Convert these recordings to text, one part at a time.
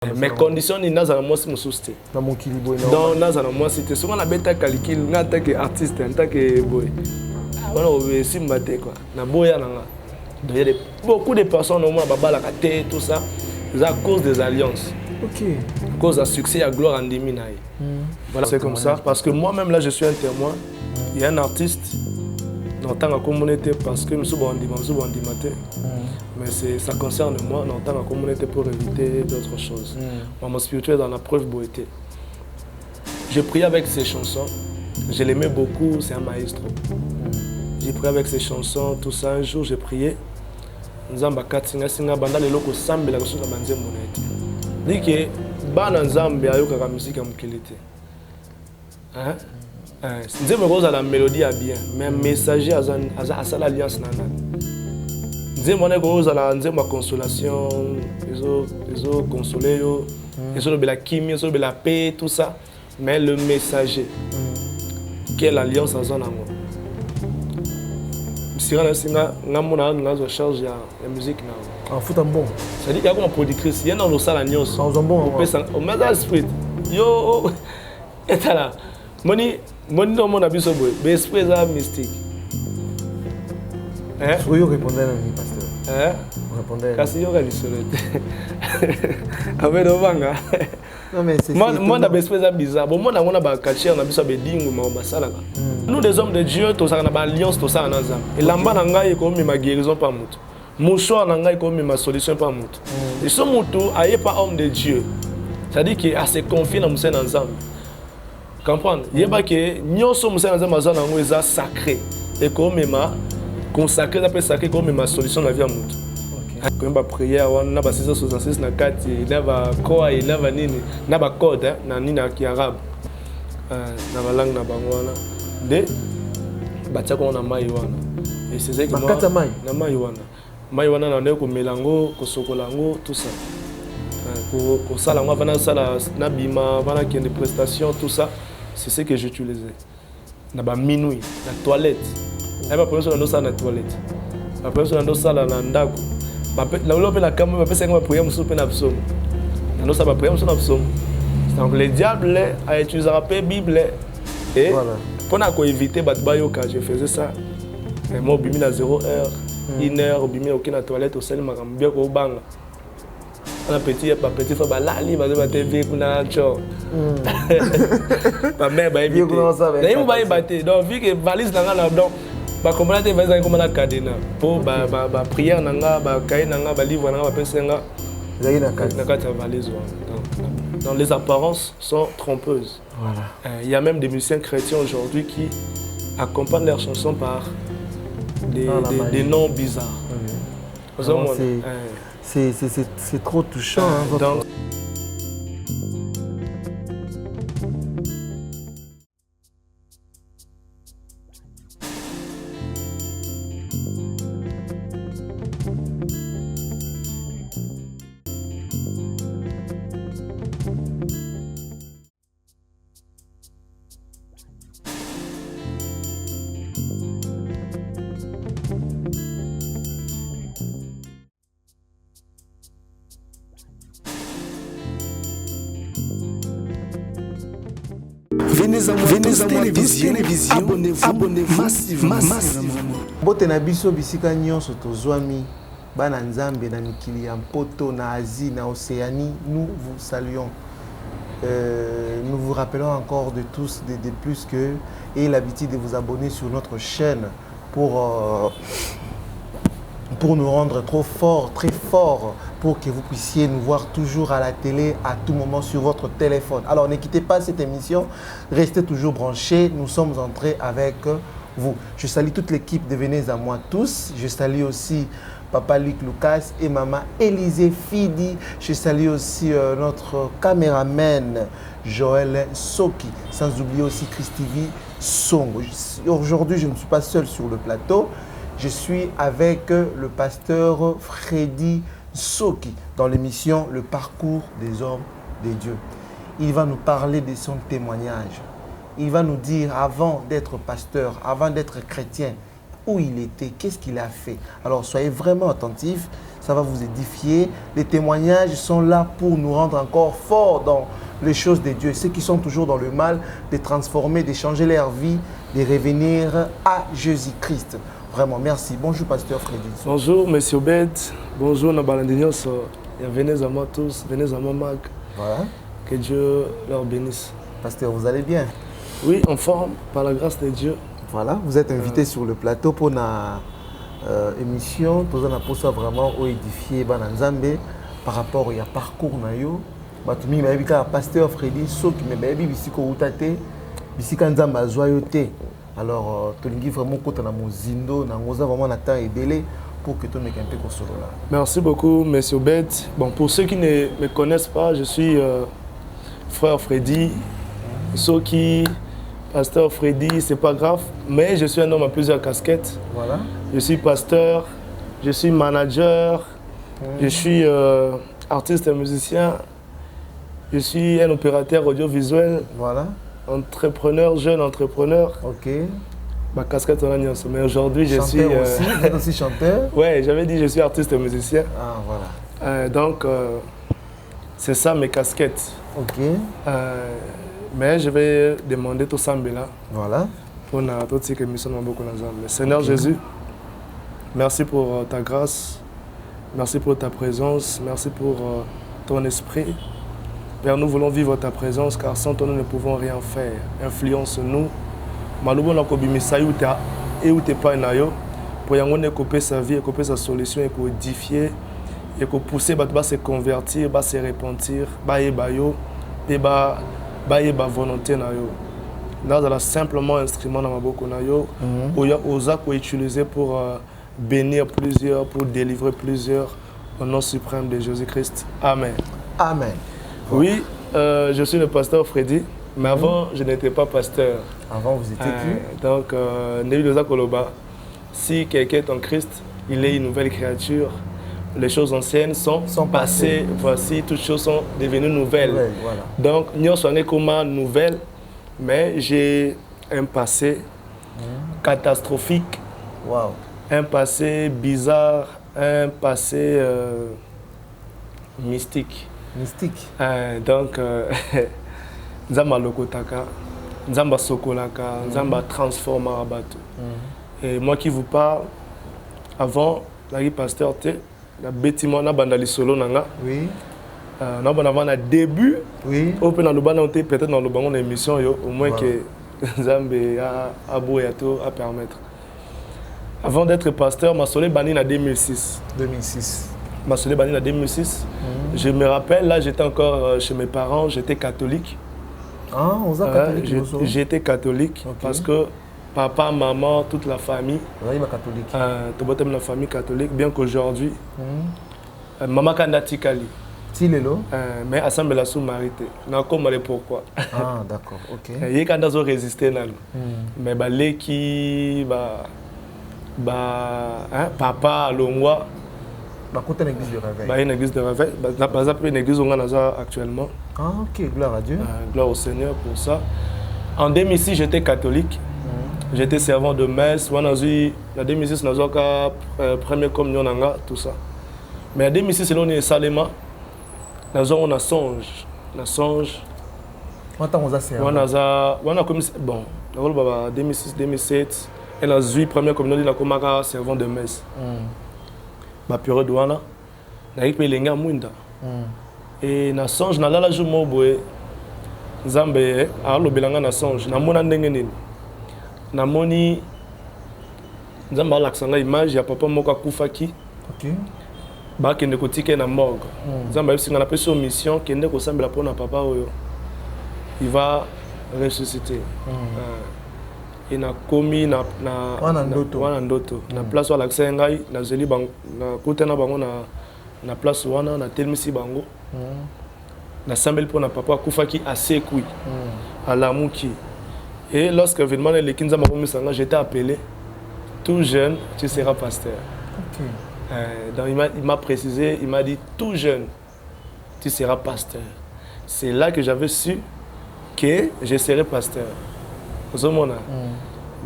Mes conditions ni naza moi si me souste. Dans mon kilibo non naza moi c'était souvent la bêta calcul nga tant que artiste en tant que boy. Voilà on veut si maté quoi. Na boya nanga. Donc il y a beaucoup de personnes au moins baba la kate tout ça. C'est à cause des alliances. OK. À cause du succès à gloire en déminaï. Voilà c'est comme ça parce que moi-même là je suis un témoin. Il y a un artiste dans tant que communauté parce que nous sommes en maté. Mais ça concerne moi dans tant que communauté pour éviter d'autres choses. Mon spirituel dans la preuve beauté. Je prie avec ces chansons. Je l'aimais beaucoup, c'est un maestro. J'ai prié avec ces chansons, tout ça. Un jour j'ai prié. Nzamba katinga singa banda lelo ko sambela ko sunga banzembo na ete. Dike bana nzambe ayoka ka musique ya mukilité. Hein? Nzembo ko za la mélodie a bien, mais messager a la alliance nana. Nzembo na ko za la nzembo consolation, ezo consoler yo, ezo be la kimia, ezo be la paix, tout ça, mais le messager. Quelle alliance a zona ngo. Sira singa ngamona ngazo charge ya musique na. En foot en bon. Ça dit qu'il y a comme productrice, il y a dans le salle à Nyos. En bon. Au Mazal Spirit. Yo et là. Moni dans mon abisso boy, mais esprit ça mystique. Hein? Oui, répondez à mi pasteur. Hein? Répondez. Kasi yo kali solete. Avec le vanga. Non mais c'est moi na esprit ça bizarre. Bon moi na ngona ba culture na biso be dingu ma basala. Nous des hommes de Dieu, tous ça na ba alliance tout ça na nzambe. Et lamba na ngai ko mi ma guérison pas mutu. Mon choix na ngai ko mi ma solution pas mutu. Et ce mutu aye pas homme de Dieu. C'est-à-dire qu'il a se confié dans musen nzambe. Comprendre? Yeba que nyonso musen nzambe azana ngo eza sacré. Et ko mi ma consacré d'après sacré ko mi ma solution na vie mutu. Quand on prière, on a 666 na kati, na ba quoi, na ba nini, na ba code, na nini ki arabe. Na ba langue na bango wana. De batia ko na mai wana. Et c'est ça que moi na mai wana. Mai wana na ndeko melango, ko sokolango, tout ça. Ko sala ngo vana sala na bima, vana qui des prestations, tout ça. C'est ce que j'utilisais. Na ba minuit, na toilette. Na ba personne na ça na toilette. La personne na sala na ndako. La caméra peut s'en prier musu pe na psomo. Nous ça va prier musu na psomo. Donc le diable a utilisé la Bible et voilà. Pour éviter batbayoka, je faisais ça. Et moi bimi na 0 heure, 1 heure bimi aucune na toilette au sel makam bien ko banga. On a petit fa ba la li ba de TV kuna cho. Ba mère ba éviter. Là il va y battre. Donc vu que valise dans la donc ba comprendre te vaza comme la cadena pour ba prière nanga ba kai nanga ba livre nanga ba pensenga na kata valise. Donc les apparences sont trompeuses. Voilà. Il y a même des musiciens chrétiens aujourd'hui qui accompagnent leurs chansons par des noms bizarres. C'est trop touchant. Donc, Venez à télévision, abonnez-vous massivement. Bote na biso bisika nyonso tozwami bana nzambe na mikili ya mpoto na Asie na Océanie, nous vous saluons. Nous vous rappelons encore de tous de plus que ayez l'habitude de vous abonner sur notre chaîne pour nous rendre trop forts, très forts, pour que vous puissiez nous voir toujours à la télé, à tout moment sur votre téléphone. Alors ne quittez pas cette émission, restez toujours branchés, nous sommes entrés avec vous. Je salue toute l'équipe de Venez à moi tous, je salue aussi Papa Luc Lucas et Maman Élisée Fidi, je salue aussi notre caméraman Joël Soki, sans oublier aussi Christivi Songo. Aujourd'hui, je ne suis pas seul sur le plateau. Je suis avec le pasteur Freddy Soki dans l'émission Le parcours des hommes de Dieu. Il va nous parler de son témoignage. Il va nous dire, avant d'être pasteur, avant d'être chrétien, où il était, qu'est-ce qu'il a fait. Alors soyez vraiment attentifs, ça va vous édifier. Les témoignages sont là pour nous rendre encore forts dans les choses de Dieu. Ceux qui sont toujours dans le mal, de transformer, de changer leur vie, de revenir à Jésus-Christ. Vraiment, merci. Bonjour, Pasteur Freddy. Bonjour, Monsieur Obed. Bonjour, Nabalandinios. Venez à moi tous, venez à moi, Mag. Voilà. Que Dieu leur bénisse. Pasteur, vous allez bien? Oui, en forme, par la grâce de Dieu. Voilà, vous êtes invité sur le plateau pour la émission. Tous en apportant vraiment au édifier Bananzambe par rapport au parcours nayo. Batumi m'a Pasteur Freddy Soki mais baby bisiko utate bisika nzamba joyote. Alors tolingi vraiment côté na mozindo na ngoza vraiment na temps ebele pour que ton équipe puisse se là. Merci beaucoup, Monsieur Obed. Bon, pour ceux qui ne me connaissent pas, je suis frère Freddy Soki. Pasteur Freddy, c'est pas grave, mais je suis un homme à plusieurs casquettes. Voilà. Je suis pasteur, je suis manager, je suis artiste et musicien, je suis un opérateur audiovisuel, voilà. Entrepreneur, jeune entrepreneur. Ok. Ma casquette on a mis ensemble. Mais aujourd'hui, je suis. Chanteur aussi, vous êtes aussi chanteur? Ouais, j'avais dit je suis artiste et musicien. Ah, voilà. Donc, c'est ça mes casquettes. Ok. Mais je vais demander tout ça là. Voilà. Pour toute cette émission beaucoup ensemble. Seigneur Jésus, merci pour ta grâce, merci pour ta présence, merci pour ton esprit. Père, nous voulons vivre ta présence car sans toi nous ne pouvons rien faire. Influence-nous. Malubo na kobimisa et où t'es pas nayo pour yango couper sa vie, couper sa solution et pour édifier et pour pousser ba se convertir, ba se repentir, ba yo et ba volonté nayo. Là là simplement instrument na maboko nayo oya oza ko utiliser pour bénir plusieurs, pour délivrer plusieurs au nom suprême de Jésus-Christ. Amen. Amen. Oui, je suis le pasteur Freddy, mais avant, je n'étais pas pasteur. Avant, vous étiez qui? Donc, Nebiloza Koloba, si quelqu'un est en Christ, il est une nouvelle créature. Les choses anciennes sont passées. Voici, toutes choses sont devenues nouvelles. Voilà. Donc, nous sommes comme nouvelle, mais j'ai un passé catastrophique, wow. Un passé bizarre, un passé mystique. Mystique. Donc, Nzamba Lokotaka, Nzamba Sokolaka, Nzamba Transforma Abato. Et moi qui vous parle, avant, la pasteur, la bâtiment na bandali solo nanga. Oui. Na avant na début. Oui. Open na lobana peut-être dans le banc d'émission au moins que Nzambe a beau et tout à permettre. Avant d'être pasteur, ma solé bani en 2006. 2006. Ma solé bani en 2006. Je me rappelle, là j'étais encore chez mes parents, j'étais catholique. Ah, on a catholique. J'étais catholique parce que papa, maman, toute la famille. Oui, ma catholique. Tout la famille catholique, bien qu'aujourd'hui, maman Kandati Kali. Tilelo. Mais assemblée la sous-marité. n'a comme pourquoi. Ah, d'accord, ok. Il y a quand ils résisté là. Mais les qui papa Longwa. Une église de réveil. Une église de réveil. Une église où on a actuellement. Ah, ok, gloire à Dieu. Gloire au Seigneur pour ça. En 2006, j'étais catholique. J'étais servant de messe. En 2006, nous avons première communion, tout ça. Mais en 2006, c'est là où on est salement. Nous avons un songe. Un songe. On a servant. Bon, en 2006, 2007, et la première communion, on a servant de messe. Ma période douana, na ipe lenga mwinda. Et na songe na lala jumo boye. Nzambe alo belanga na songe na mona ndenge nini. Na moni Nzambe alaksanga image ya papa moko akufaki. OK. Ba kende kotike na morgue. Nzambe bisinga na peso mission kende ko sambela pona papa oyo. Il va ressusciter. Et na komi na ndoto na place wala ksengai na zeli bang na kotena bango na place wana na telmisi bango na sambel pour na papa kufaki asekui alamuki. Et lorsque événement le kinza makomisanga j'étais appelé tout jeune tu seras pasteur. OK. Donc il m'a précisé, il m'a dit tout jeune tu seras pasteur. C'est là que j'avais su que je serais pasteur.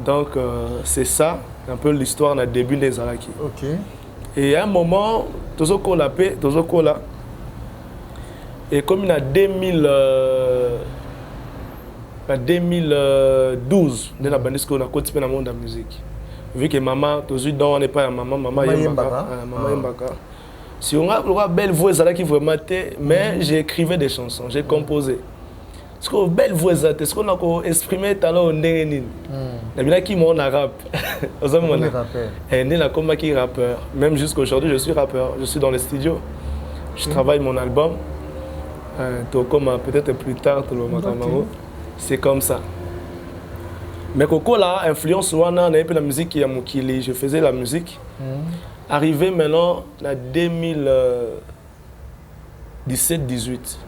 Donc c'est ça. un peu l'histoire na début des Alaki. Ok. Et à un moment, toujours qu'on la paix, toujours qu'on la. Et comme il a 2012, dans la bande on a continué dans le monde de la musique. Vu que maman, toujours dans on n'est pas maman Yembaka. Maman Yembaka. Si on a une belle voix qui vraiment mais j'écrivais des chansons, j'ai composé. Est-ce que belle voix est-ce qu'on a exprimé talent ndengeni? Nabila qui mon arabe. Et comme qui rappeur. Même jusqu'aujourd'hui, je suis rappeur, je suis dans les studios. Je travaille mon album. Comme peut-être plus tard c'est comme ça. Mais Coco là, influence wana na la musique qui a mokili, je faisais la musique. Arrivé maintenant en 2017-18.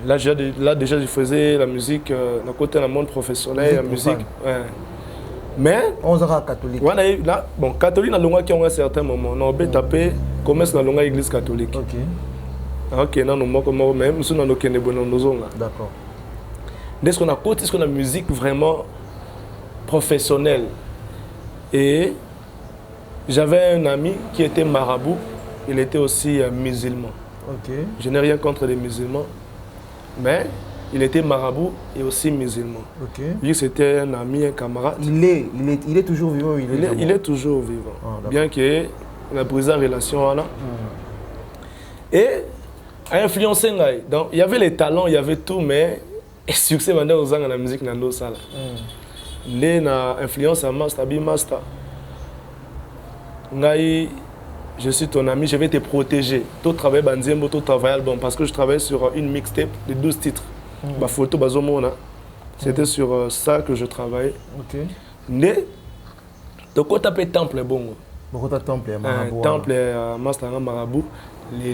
Là déjà je faisais la musique d'un côté dans le monde professionnel, la musique. Ouais. Mais on sera catholique. Là, bon, catholique dans le monde qui ont un certain moment. On a tapé commence dans l'église catholique. OK. Ok, non, non, même si on a aucun bon. D'accord. Dès qu'on a côté, ce qu'on a musique vraiment professionnelle. Et j'avais un ami qui était marabout, il était aussi musulman. Ok. Je n'ai rien contre les musulmans, mais il était marabout et aussi musulman. Ok. Lui, c'était un ami, un camarade. Il est toujours vivant. Il est toujours vivant. Bien qu'il a brisé la relation là. Et a influencé. Donc, il y avait les talents, il y avait tout, mais le succès maintenant aux gens dans la musique dans nos salles. Il a influence à Master, Master. Je suis ton ami, je vais te protéger. Tout travail bandiembo, tout travail album, parce que je travaille sur une mixtape de 12 titres. Ma photo bazomona. C'était sur ça que je travaillais. OK. Mais de quoi taper temple bon. Beaucoup de temple marabout. Temple Master marabout.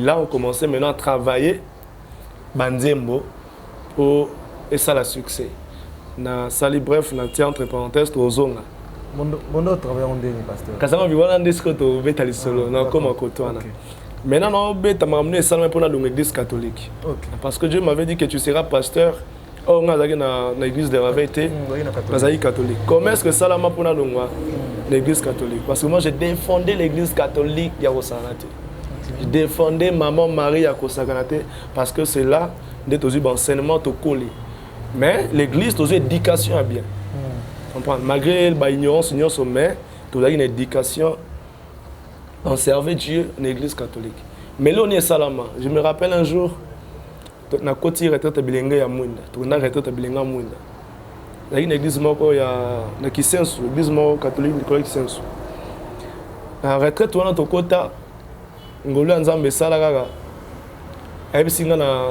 Là on commençait maintenant à travailler bandiembo pour et ça le succès. Na sali bref na tia entre parenthèses to zonga. Mon travail on dit pasteur. Kasama biwana ndisco to betali solo na comme kotwana. Maintenant on beta m'amener ça pour l'église catholique. Parce que Dieu m'avait dit que tu seras pasteur. Oh on a dans l'église de Ravete. Nazaï catholique. Comment est-ce que ça là pour l'église catholique? Parce que moi j'ai défendu l'église catholique ya Rosanate. Je défendais maman Marie à Kosaganate parce que c'est là d'être aussi enseignement au collé. Mais l'église est aussi éducation à bien. Malgré l'ignorance, mais tu as une éducation en servir Dieu dans l'église catholique. Mais là on est salama. Je me rappelle un jour, na côté retraite bilingue ya Mwinda, tu na retraite bilingue Mwinda. Il y a une église moko ya na Kisensu, l'église moko catholique de Kisensu. Na retraite wana to kota ngolo nzambe sala kaka. Ayebisinga na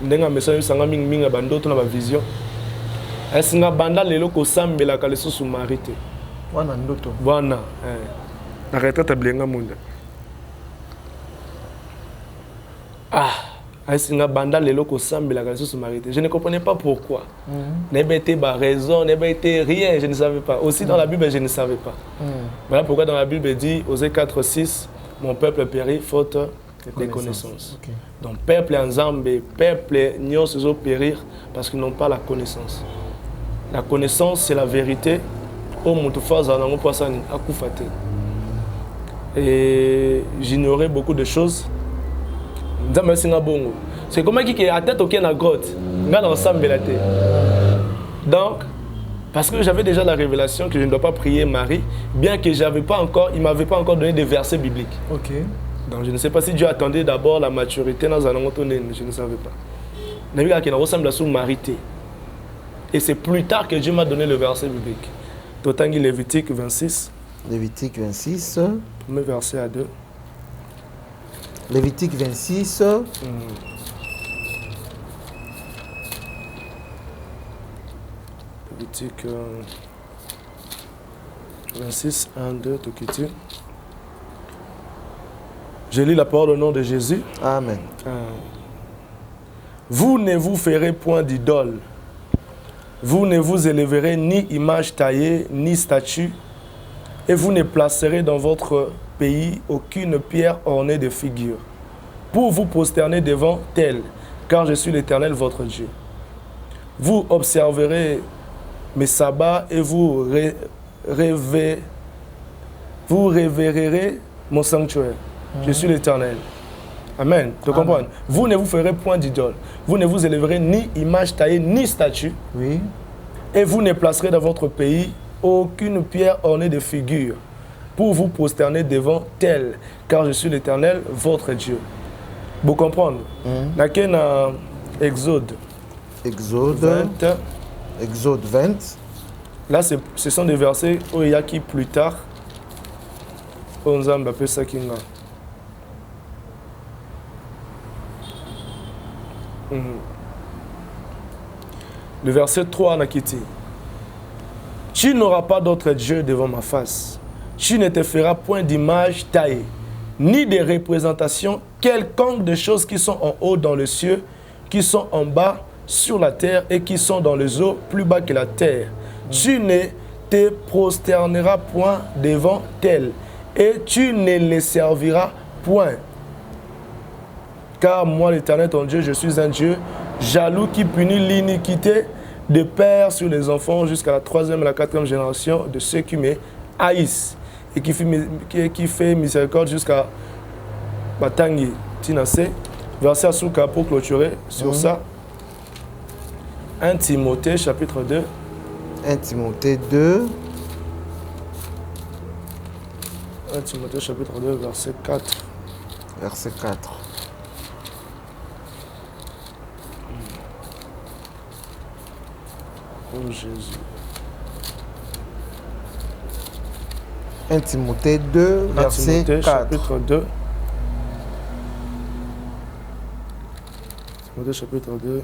ndenga message sanga mingi bandoto na ba vision. Esinga banda lelo ko sambela ka leso sumarité. Wana ndoto. Bwana na retraite bilingue Mwinda. Esinga banda lelo ko sambela ka leso sumarité. Je ne comprenais pas pourquoi. N'était pas raison, n'était rien, je ne savais pas. Aussi dans la Bible, je ne savais pas. Voilà pourquoi dans la Bible dit Osée 4:6, mon peuple périt faute de connaissances. Okay. Donc peuple ensemble, peuple n'y se périr parce qu'ils n'ont pas la connaissance. La connaissance c'est la vérité. Et j'ignorais beaucoup de choses. C'est comme qui a tête au na grotte, donc parce que j'avais déjà la révélation que je ne dois pas prier Marie, bien que il m'avait pas encore donné des versets bibliques. Ok. Donc je ne sais pas si Dieu attendait d'abord la maturité dans un je ne savais pas. Et c'est plus tard que Dieu m'a donné le verset biblique. Totangi Lévitique 26. Lévitique 26. Premier verset à 2. Lévitique 26. Lévitique 26, 1, 2, tout qui tire. Je lis la parole au nom de Jésus. Amen. Vous ne vous ferez point d'idole. Vous ne vous élèverez ni image taillée, ni statue. Et vous ne placerez dans votre pays aucune pierre ornée de figures. Pour vous prosterner devant tel, car je suis l'Éternel votre Dieu. Vous observerez mes sabbats et vous révérerez mon sanctuaire. Je suis l'Éternel. Amen. Tu comprends? Vous ne vous ferez point d'idole. Vous ne vous élèverez ni image taillée, ni statue. Oui. Et vous ne placerez dans votre pays aucune pierre ornée de figures pour vous prosterner devant tel, car je suis l'Éternel, votre Dieu. Vous comprenez? Dans Exode 20. Exode 20. Là, ce sont des versets où il y a qui plus tard, on appelle ça Kinga. Le verset 3 n'a quitté. Tu n'auras pas d'autre Dieu devant ma face. Tu ne te feras point d'image taillée, ni de représentation quelconque de choses qui sont en haut dans les cieux, qui sont en bas sur la terre et qui sont dans les eaux plus bas que la terre. Tu ne te prosterneras point devant tel, et tu ne les serviras point. Car moi, l'Éternel, ton Dieu, je suis un Dieu jaloux qui punit l'iniquité des pères sur les enfants jusqu'à la 3e et la 4e génération de ceux qui me haïssent et qui fait miséricorde jusqu'à Batangi. Tinase, verset Asuka pour clôturer sur ça. 1 Timothée, chapitre 2. 1 Timothée 2. 1 Timothée, chapitre 2, verset 4. Verset 4. Oh Jésus. 1 Timothée 2, verset 1 Timothée, 4. chapitre 2. Timothée, chapitre 2.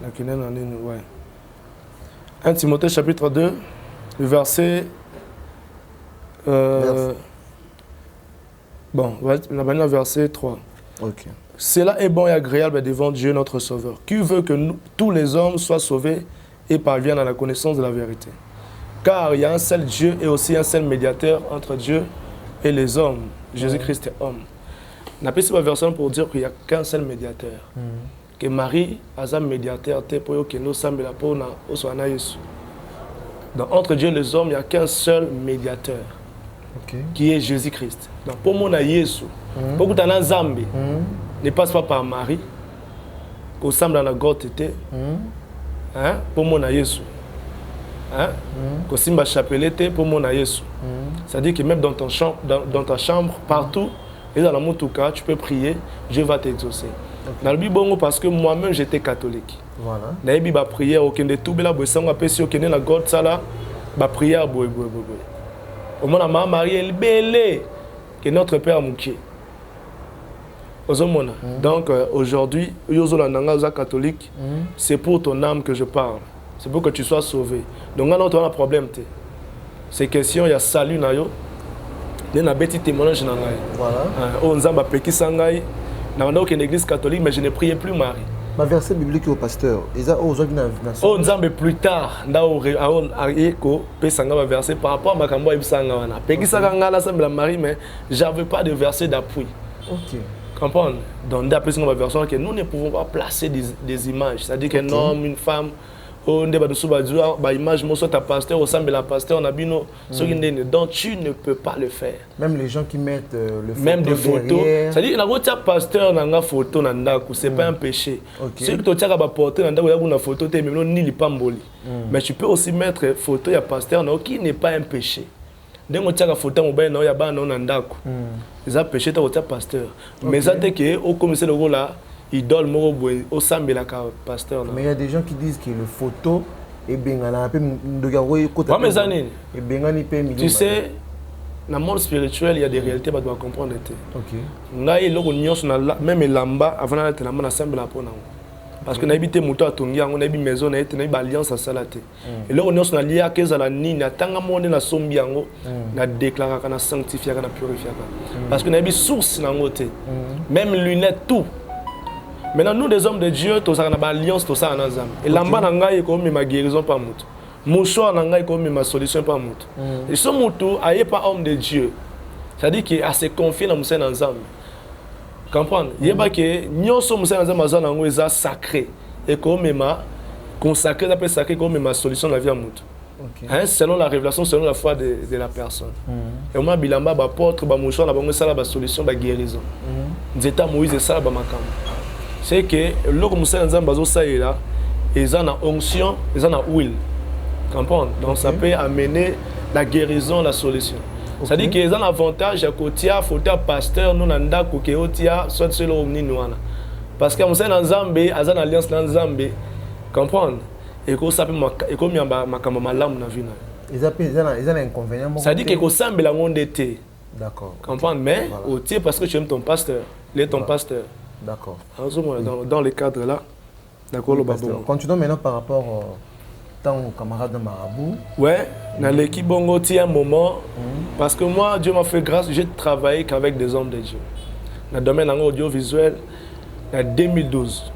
La Kénen en ligne, ouais. 1 Timothée chapitre 2, le verset... Bon, on va venir au verset 3. Ok. Cela est bon et agréable devant Dieu notre Sauveur, qui veut que nous, tous les hommes soient sauvés et parviennent à la connaissance de la vérité. Car il y a un seul Dieu et aussi un seul médiateur entre Dieu et les hommes. Jésus-Christ est homme. On appelle cette version pour dire qu'il n'y a qu'un seul médiateur. Que Marie a un médiateur pour que nous sommes là pour nous. Donc entre Dieu et les hommes, il n'y a qu'un seul médiateur, qui est Jésus-Christ. Donc pour moi, Jésus, pour que tu aies un Zambé, ne passe pas par Marie, qu'on semble dans la grotte, pour moi, Jésus. Qu'on simba chapelet, pour moi, Jésus. C'est-à-dire que même dans ta chambre, partout, et dans la moutouka, tu peux prier, Dieu va t'exaucer. Dans le Bible, parce que moi-même j'étais catholique. Voilà. Dans la Bible, prière, aucun de tout, bela boisson, après si aucun la God ça là, ba prière, boy. Au moins, ma Marie est belle, que notre Père Mouké. Donc aujourd'hui, Yozola Nanga catholique, c'est pour ton âme que je parle. C'est pour que tu sois sauvé. Donc, on a un problème. Ces questions, il y a salut. Il y a un petit témoignage. Voilà. On a une église catholique, mais je ne priais plus Marie. Ma verset biblique au pasteur. On a plus tard, verset par rapport à Marie, mais je n'avais pas de verset d'appui. Ok. Comprendre? Donc, d'après ce version, que nous ne pouvons pas placer des images. C'est-à-dire qu'un homme, une femme, image, pasteur, au sein de la pasteur, on a donc tu ne peux pas le faire. Même les gens qui mettent le photo même des photos. derrière. C'est-à-dire que un pasteur dans une photo, ce n'est pas un péché. Si tu as porté une photo, mais tu peux aussi mettre photo de pasteur qui n'est pas un péché. Dès que tu as une photo, tu as un péché, tu as un pasteur. Mais ça, c'est que au commissaire de là, idole au sambela pasteur. Mais il y a des gens qui disent que le photo est bien tu sais, dans le monde spirituel, il y a des réalités que tu dois comprendre. Même lamba avant d'être là, on assemble la peau. Parce que nous habitons moto à Tongi, on a une maison, on a une alliance à Salate. Et là, on a lié à la nini, à Tangamone, à Sombiango, on a déclaré qu'on a sanctifié, qu'on a purifié. Parce que nous avons une source dans le côté. Même lunettes, tout. Maintenant, nous, des hommes de Dieu, nous avons une alliance, tout ça en Azam. Et là-bas, nous avons ma guérison par mout. mouchoir na ngai comme ma solution pas mutu et ce mutu aye pas homme de Dieu c'est-à-dire qu'il a se confier dans musena nzambe comprendre yeba que nyonso musena nzambe azana ngo eza sacré et comme ma consacré d'après sacré comme ma solution la vie à mutu. Okay. Hein, selon la révélation, selon la foi de la personne. Et moi, bilamba, apôtre, mouchoir, la ça la solution, la guérison. Nzeta Moïse ça la makam. C'est que lorsque nous sommes dans ça et là, ils ont une onction, ils ont une huile. Comprendre. Donc ça peut amener la guérison, la solution. Ça dit qu'ils ont l'avantage à côté, faut être pasteur, nous nanda kokeotia, soit seul au mninoana. Parce que nous sommes dans Zambie, ils ont une alliance dans Zambie. Comprendre. Et que ça peut comme makambo malamu na vie na. Ils ont un inconvénient. Ça dit que ça me la monde était. D'accord. Comprendre mais au tiers parce que tu aimes ton pasteur, il est ton pasteur. D'accord. Dans le cadre là. D'accord le babou. Continuons maintenant par rapport au ton camarade de marabout. Ouais, dans l'équipe bongo un moment parce que moi Dieu m'a fait grâce, j'ai travaillé qu'avec des hommes de Dieu. Dans le domaine audiovisuel en 2012.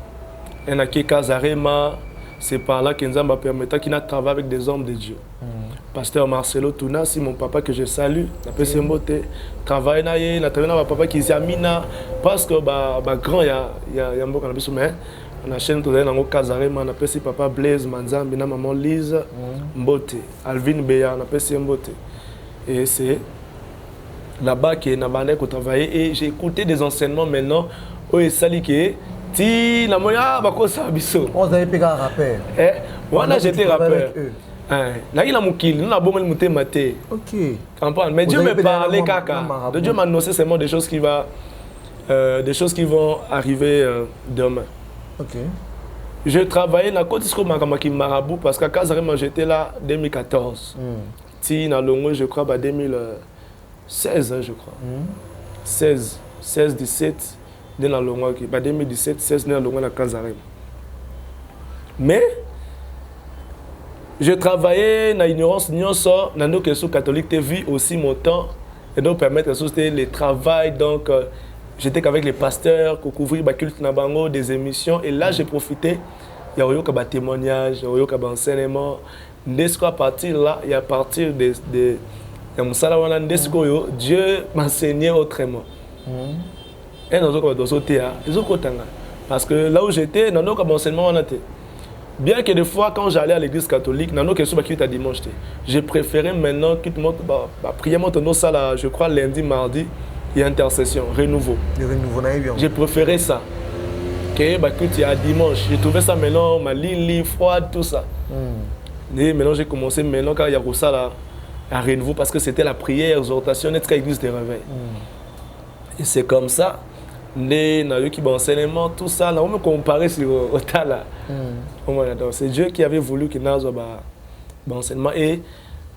Et na Kazarema. C'est par là que nous avons permis qu'il a travaillé avec des hommes de Dieu. Pasteur Marcelo Touna, c'est mon papa que je salue. Il a travaillé avec mon papa qui est Amina. Parce que grand, il y a un peu de mais on a chaîne tout dans le Kazarema, on a appelé papa Blaise Manzambi, maman Lise Mbote, Alvin Beya, on a appelé Mbote. Et c'est là-bas que j'ai travaillé et j'ai écouté des enseignements maintenant où il s'allie que si la moya ba ko sa biso on avait pega rappeur voilà j'étais rappeur là il a mon kill nous a bomé monter maté OK comprendre mais Dieu me parlait kaka de Dieu m'a annoncé seulement des choses qui vont arriver demain. OK. Je travaillais dans côté disco makamaki marabout parce qu'à Kazarema j'étais là 2014. Si na longo je crois 2016 je crois. 16 17 dans le 2017, 16 dans le à Kazarema. Mais je travaillais dans l'ignorance, dans nos questions catholiques, j'ai vu aussi mon temps et donc permettre le travail. Donc j'étais avec les pasteurs pour couvrir le culte Nabango, des émissions. Et là j'ai profité, il y a eu des témoignages, il y a eu des enseignements. À partir de là, et à partir de Dieu m'enseignait autrement. Parce que là où j'étais, dans nos enseignements, bien que des fois, quand j'allais à l'église catholique, dans nos questions qui étaient dimanche, j'ai préféré maintenant prier mon salle, je crois lundi, mardi, il y a intercession, renouveau. J'ai préféré ça. Que il y a dimanche, j'ai trouvé ça maintenant, ma ligne froide, tout ça. Et maintenant j'ai commencé maintenant quand il y a ça là, à renouveau parce que c'était la prière, l'exhortation, et l'église de réveil. Et c'est comme ça. Enseignement, tout ça, on me comparer sur le Tala. C'est Dieu qui avait voulu qu'il y ait un enseignement. Et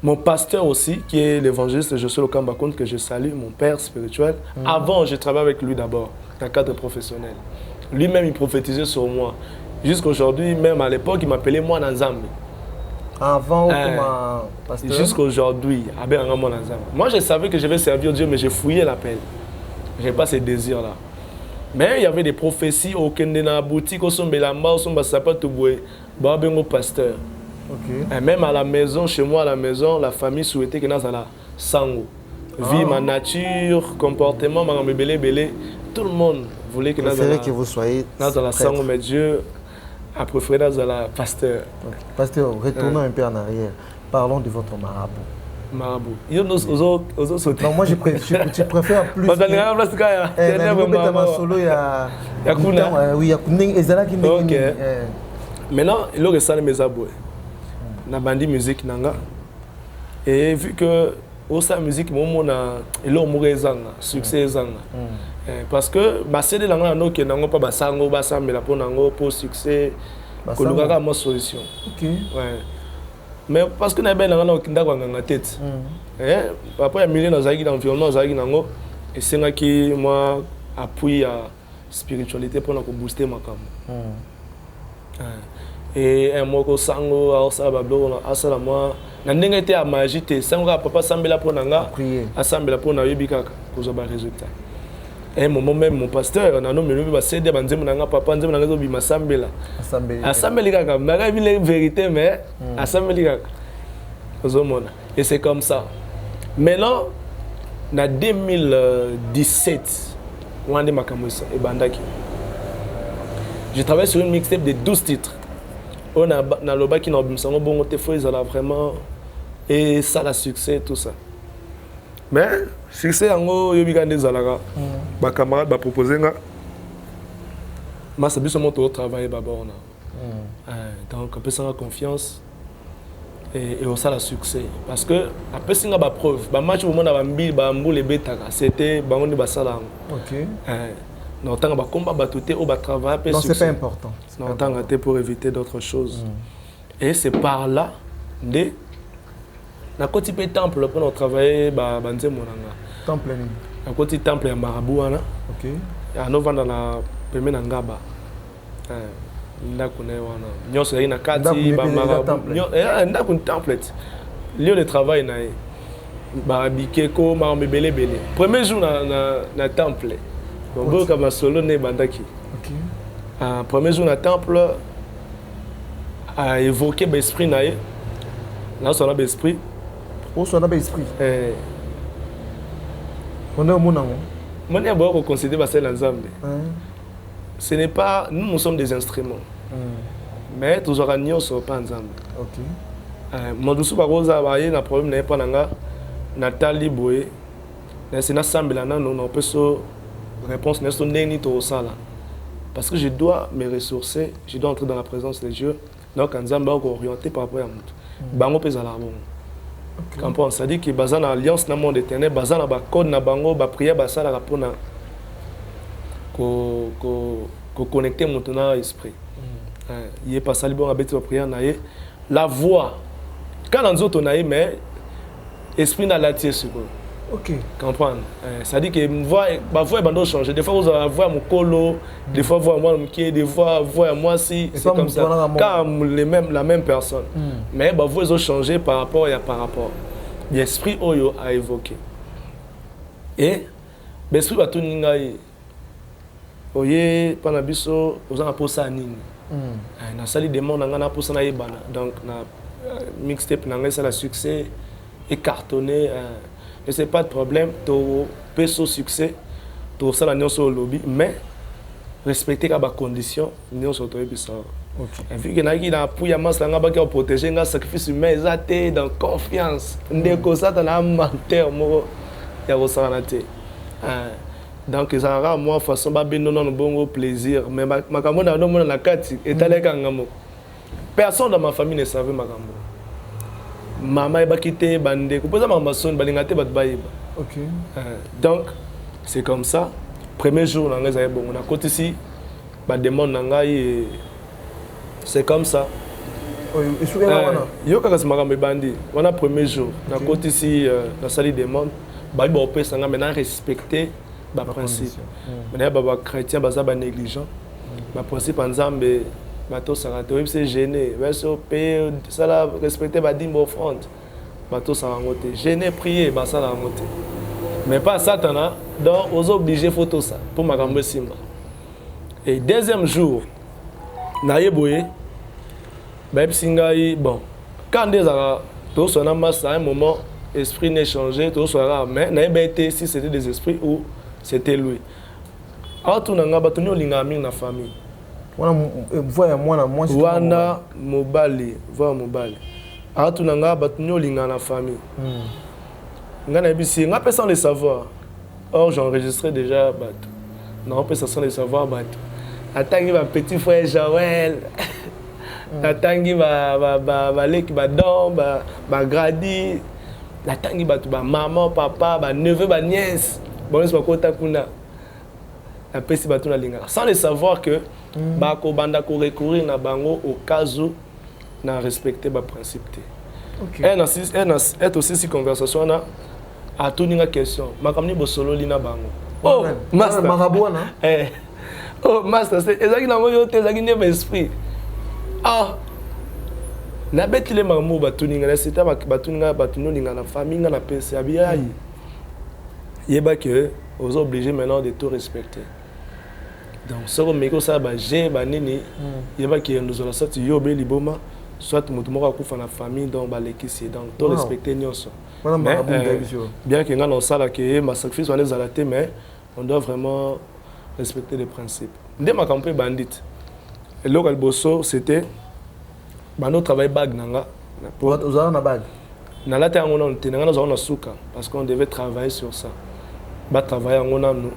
mon pasteur aussi, qui est l'évangéliste Josué Lokambakoun, que je salue, mon père spirituel. Avant, je travaillais avec lui d'abord, dans le cadre professionnel. Lui-même, il prophétisait sur moi. Jusqu'à aujourd'hui, même à l'époque, il m'appelait moi Nanzambi. Avant, pasteur? Jusqu'à aujourd'hui, moi, je savais que je vais servir Dieu, mais j'ai fouillé l'appel. Je n'ai pas ce désir-là. Mais il y avait des prophéties au Kendena boutique, au Sombelamba, au Sombasapa, Touboué, Babengo pasteur. Et même à la maison, chez moi à la maison, la famille souhaitait que nous ayons la sango. Vie, ma nature, comportement, ma belé, tout le monde voulait que nous ayons la sango, mais Dieu a préféré nous ayons la pasteur. Pasteur, retournons un peu en arrière. Parlons de votre marabout. Marabout. Non, moi je préfère plus. Maintenant, il y a mes aboués. Na bandi musique nanga. Et vu que la musique, il y a succès. Parce que CD nanga no ke nango pa basango basambela po nango pour succès. Kolukaka mo solution. OK. Ouais. Mais parce que nous avons une tête. Après, il y a milliers d'environnements dans et c'est qui moi appuie la spiritualité pour booster ma cam. Et un mot sango à ça à moi n'a été à magie sango papa sambela pour nanga asambela pour na yebika pour avoir résultat. Et moment même mon pasteur on a nommé le CD banzemu nanga papa nzemu nanga zo bima sambela asambela kaka na vérité mais asambela Et c'est comme ça. Maintenant, en 2017, j'ai travaillé sur une mixtape de 12 titres. On a le bac qui n'a pas vraiment et ça a succès tout ça. Mais succès en gros, il y a des alara. Ma camarade m'a proposé nga. Ma sabi sur mon travail d'abord donc on peut s'en confiance et on ça a succès parce que après c'est une preuve. Ba match au monde a mbi ba mbule betaka c'était ba on ba sala. OK. Non, tant que combat batouté ou travail. Non, c'est pas important. Non, tant que pour éviter d'autres choses. Et c'est par là de na côté temple pour nous travailler ba banze monanga. Temple ni. Na côté temple ya marabout wana. OK. Ya no vanda na peme na ngaba. Ndako na wana. Nyoso ina kati ba marabout. Ndako temple. Lieu de travail na ba bikeko ma mbele belé. Premier jour na temple. Donc, comme solo né bandaki. OK. Premier jour na temple a évoqué l'esprit naïe. Là on a l'esprit. Où on a l'esprit. On est au monde. Moi je vais considérer que c'est l'ensemble. Ce n'est pas nous sommes des instruments. Mais toujours à nous sommes pas ensemble. OK. Moi je suis pas rosa bailler na problème n'est pas nanga Nathalie Boé. C'est na sambela na non peut réponse n'est pas tout ça là. Parce que je dois me ressourcer, je dois entrer dans la présence de Dieu. Donc, en Zambie, on est orienté par rapport à moi. Bango pèse à l'arbre. Quand on s'est dit que basé dans l'alliance dans le monde éternel, basé dans le code, dans bango, la prière, basé dans la pour connecter maintenant à l'esprit. Il est pas ça, bon, avec la prière, la voix. Quand on autres on a mais esprit dans la tienne, OK. Comprendre. Ça dit que ma voix est changer. Des fois vous allez voir mon colo, des fois voir moi des fois voir moi si c'est comme ça. Car la même personne. Mais ma voix ont changé par rapport. L'esprit oyo a évoqué. Et l'esprit va tout ningai. Oye panabiso aux en posa nini. Na sali demande na posa na yebana. Donc na mixtape na ça la succès et cartonné. Et c'est pas de problème, tu peux au succès, tu as la sur le lobby, mais respecter les conditions, nous sommes tous ça. Vu qu'il y a qui dans pour masse là qui ont protégé un sacrifice humain, ils dans confiance. Ndeko ça dans la menteur mo ya resanaté. Donc ça rend moi façon ba non bon plaisir, mais makambo na no na kati etaleka ngamo. Personne dans ma famille ne savait makambo. Maman est quitté bandé ku poza mama son balinga te bat bayiba. OK. Donc c'est comme ça. Premier jour na ngaza bon na côté ici ba demande na ngai c'est comme ça. Yo kaka makambo bandi. Wana premier jour na côté ici na sali demande ba ba opesa nga maintenant respecter ba principe. Maintenant ba chrétien baza ba négligent. Ba principe nzambe bateau s'arrête, c'est gêné. Ça la respecter ma dîme offrande. Bateau s'arrête. Gêné, prier, ça la monter. Mais pas Satan, donc aux obligés photo ça pour ma gambe simba. Et deuxième jour, naïe boye, bon, quand des ara, tout son amasse à un moment, esprit n'est changé, tout sera, mais naïe été si c'était des esprits ou c'était lui. Alors tout n'a pas battu l'ingami na famille. Wana mobali voa mobali atu nanga batunyo linga na famille ngana bisi nga pesa le savoir or j'ai enregistré déjà bato non pesa sans le savoir bato atangi ba petit frère Joël atangi ba leki ba don ba gradi atangi bato ba maman papa ba neveu ba nièce bon c'est pas kota kuna la pesi bato na linga sans le savoir que bako banda ko recourir na bango au cas où na respecter ba principe. OK. Et aussi si conversation na a tuni nga question makamni bo solo lina bango. Oh, master marabona. Oh, master c'est ezaki na ngoyo te ezaki ne esprit. Ah. Na betile mamu batuni nga c'était batuni nga batuni linga na famille nga na pesi abia yi. Yeba que aux obligés maintenant de tout respecter. Donc, ce que je sais, j'ai nini, il y a qui nous a sorti yobé liboma, soit moto moko akufa na famille donc balekisi donc to respecter nyonso. Bien que dans ça là que ma sacrifice on est à la tête mais on doit vraiment respecter les principes. Dès ma campagne bandit. Et local bosso c'était bando travail bag nanga pour aux na bag. Na la terre on tenanga na suka parce qu'on devait travailler sur ça. Ba travailler on nous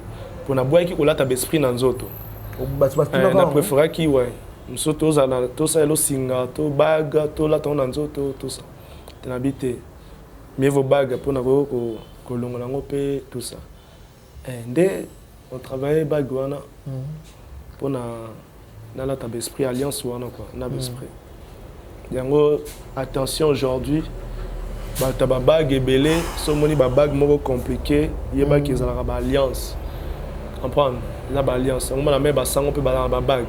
pour na boy qui kolata l'esprit na nzoto. Na préférer qui ouais. Msoto za na to ça elo singa to bag to la ton na nzoto tout ça. Tenabité. Mais vos bagues pour na ko longola ngopé tout ça. Ndé on travaille bag wana pour na la table esprit alliance wana quoi na esprit. Yango attention aujourd'hui ba taba bag ebelé so moni ba bag moko compliqué yeba ki za ba alliance. Comprendre la ba alliance on la met ba sango pe ba bag.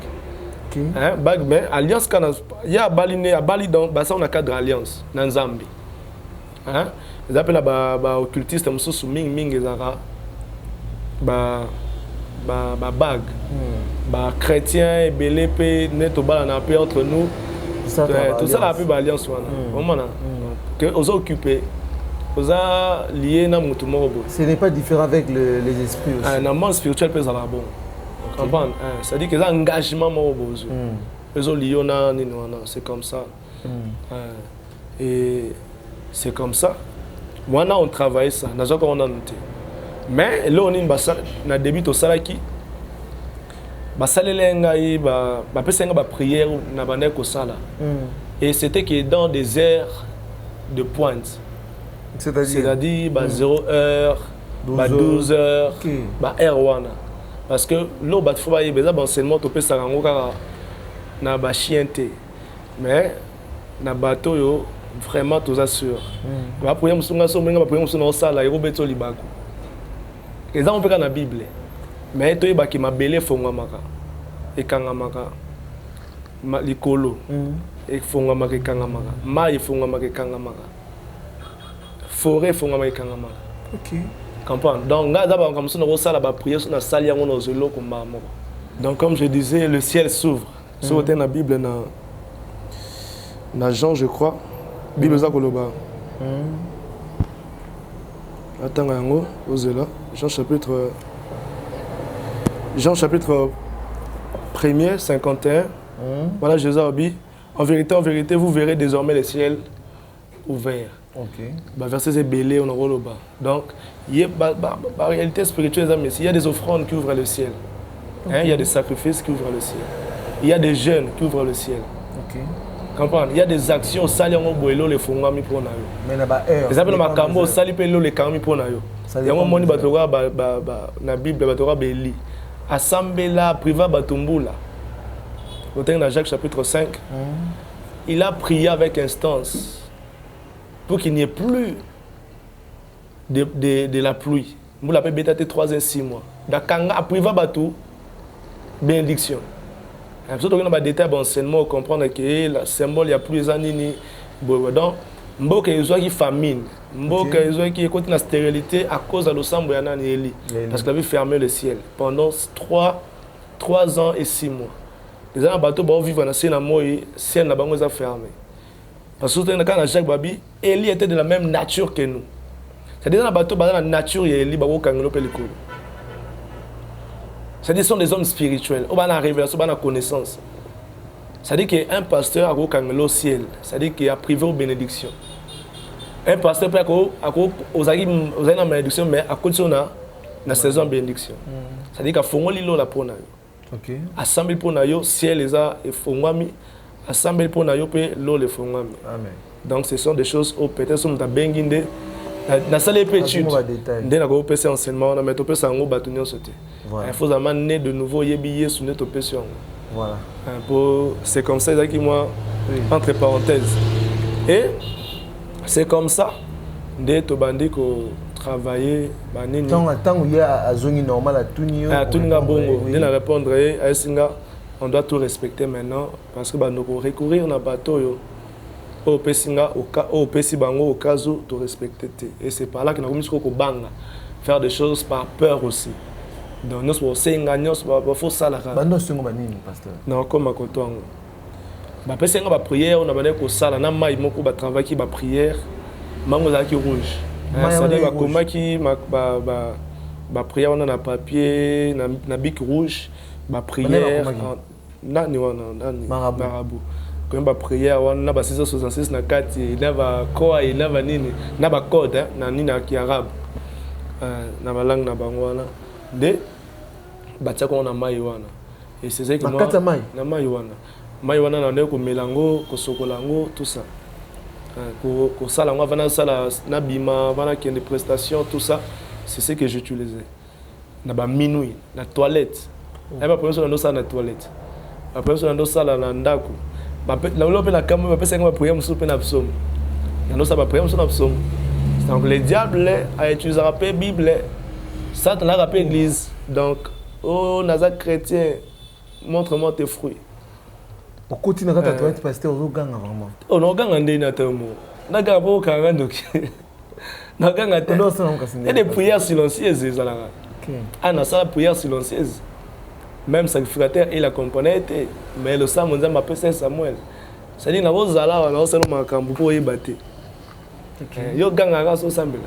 Hein bag mais alliance kana ya baliné a bali dans ba ça on a cadre alliance na Nzambi. Hein ils appellent ba occultiste mususu ming ezara ba bag ba chrétien et belé pe neto bala na pe entre nous tout ça la pe ba alliance wana vraiment que aux occupés aux liés na mutu moko. Ce n'est pas différent avec les esprits aussi. Un monde spirituel peut avoir bon comprendre ça dit que ça engagement moko bozo les liés na ni wana c'est comme ça et c'est comme ça moi on travaille ça na zoko on a noté. Mais là on est na début au salaki basalele ngai ba pesenga ba prière na bande ko sala et c'était que dans des heures de pointe c'est-à-dire ba 0h ba 12h ba heure wana parce que là ba faut ba yebeza ba enseignement to pesa ngo kaka na ba chienté mais na bateau yo vraiment tous assure ba prière musunga so menga ba prière musunga sala ero beto libako. Les gens ont pris la Bible, mais tu es qui m'a belé fongamaka et kangamaka likolo et fongamaka et kangamaka maï fongamaka et kangamaka forêt fongamaka et kangamaka. Ok. Comprends? Donc là d'abord comme ça on a la prière sur la salle y a on ozelo comme donc comme je disais le ciel s'ouvre. Sur la Bible na Jean je crois Bible za koloba. Attends, Jean chapitre 1er, 51. Voilà, Jésus a dit, en vérité, vous verrez désormais les ciels ouverts. Okay. Verset c'est belé, on a le bas. Donc, il y a la réalité spirituelle, il y a des offrandes qui ouvrent le ciel. Okay. Il y a des sacrifices qui ouvrent le ciel. Il y a des jeûnes qui ouvrent le ciel. Okay. Comprendre? Il y a des actions saliango boelo les fongami pour na yo. Mais na ba heure. Les appels makambo sali pe lo les kami pour na yo. Yango moni batoka na Bible batoka beli. Assemblée priva batumbula. Dans Jacques chapitre 5. Il a prié avec instance pour qu'il n'y ait plus de la pluie. Vous l'avez bétaté 3 et 6 mois. Dakanga priva batu bénédiction. Parce que nous avons des détails d'enseignement pour comprendre que le symbole, il y a plus d'années. Donc, mboka ezwa qui famine, mboka ezwa qui écoute la stérilité à cause de l'ensemble de Eli. Parce qu'il avait fermé le ciel pendant 3 ans et 6 mois. Les gens bateau vont vivre dans le ciel n'a fermé. Parce que quand Jacques Babi, Eli était de la même nature que nous. C'est-à-dire dans le bateau, dans la nature, il y a Eli, c'est-à-dire ce sont des hommes spirituels, ils ont la révélation, ils ont la connaissance. C'est-à-dire qu'un pasteur a au ciel, c'est-à-dire qu'il a privé aux bénédictions. Un pasteur peut avoir une bénédiction, mais à côté de la saison de bénédiction. C'est-à-dire qu'il faut que la pour nous. Assemblée pour nous, ciel les a et fongami, assemblée pour nous, l'eau les fongami. Donc ce sont des choses où peut-être nous avons bien guidé. Dans cette étude, nous avons fait enseignement, nous avons fait un bâtonnier sauté. Il faut amener de nouveau les billets sur notre opération. Voilà. C'est comme ça, qui moi, entre parenthèses. Et c'est comme ça, dès que tu travailler, tant qu'il y a une zone normale à tout niveau. À tout niveau, dès la répondre, on doit tout respecter maintenant parce que nous recourir dans le bateau. Au Pessinga, au Pessibango, au cas où tu respectes. Et c'est par là que nous avons faire des choses par peur aussi. Donc nous sommes gagnants, il faut ça. Pasteur. Non, comme à Kotongo. bapesi nga baprière na bande kosala na mai moko batravaki baprière mango ezalaki rouge c'est-à-dire bakomaki baprière wana na papier na bic rouge baprière nani wana marabout komi baprière wana na ba 666 na kati na bakoa na banini na bacode na nini ya kiarabe na balangue na bango wana nde batiaka wana mai wana et c'est ça que moi na mai wana na ndeko melango kosokola yango tout ça kosala yango avant nasala na bima avant nakende prestation tout ça c'est ce que j'utilisais na minuit na toilette ba premier so na ndosala na toilette ba premier so na ndosala na ndako na lope na kamo ba pesa nga ba prière musu pe na psomo na ndosala ba prière musu na psomo donc le diable a utilisé la Bible Satan a rappelé l'église donc oh naza chrétien montre-moi tes fruits. Pourquoi tu n'as pas tatoué pasteur au gang vraiment? Oh non gang andé na tamo. Na ga bo kanga ndoki. Na gang ate. Et des prières silencieuses ezalanga. OK. Ah na ça prière silencieuse. Même sacrificateur il accompagnait mais le sang monza m'appelle Samuel. Ça dit na bozala na oselo makambu po yebate. OK. Yo gang aga so sambela.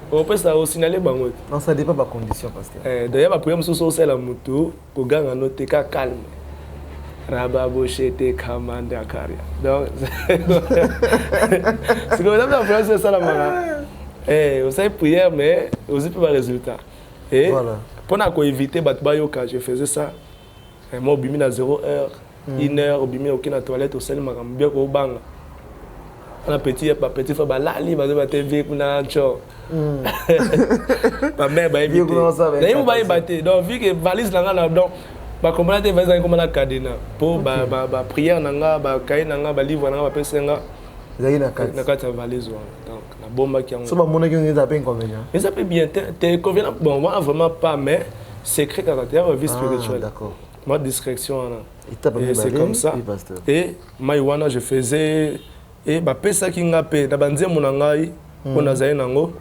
On peut ça aussi signaler bango. Non ça dépend pas condition pasteur. D'ailleurs ma prière so c'est la moto ko gang anote ka calme. Rababochete kamanda karia. Donc c'est comme ça la prière c'est ça la mara. Vous savez prière mais aussi pas résultat. Et voilà. Pour éviter batbayoka, je faisais ça. Moi au bimi na 0 heure, 1 heure au bimi aucune toilette au sel maram bien ko banga. On petit fois ba lali ba TV kuna cho. Ma mère ba éviter. D'ailleurs ba éviter. Donc vu que valise là donc ba comprendre te valise comme na cadena pour ba prière nanga ba kai nanga ba livre nanga ba pesenga. Na kata valise donc la bombe qui en. Ça ba mona qui on pas inconvénient. Mais ça peut bien te convenant bon moi vraiment pas mais secret caractère vie spirituelle. D'accord. Moi discrétion et c'est comme ça. Et maïwana je faisais et ba pesa ki ngapé na banzemo na ngai on azali nango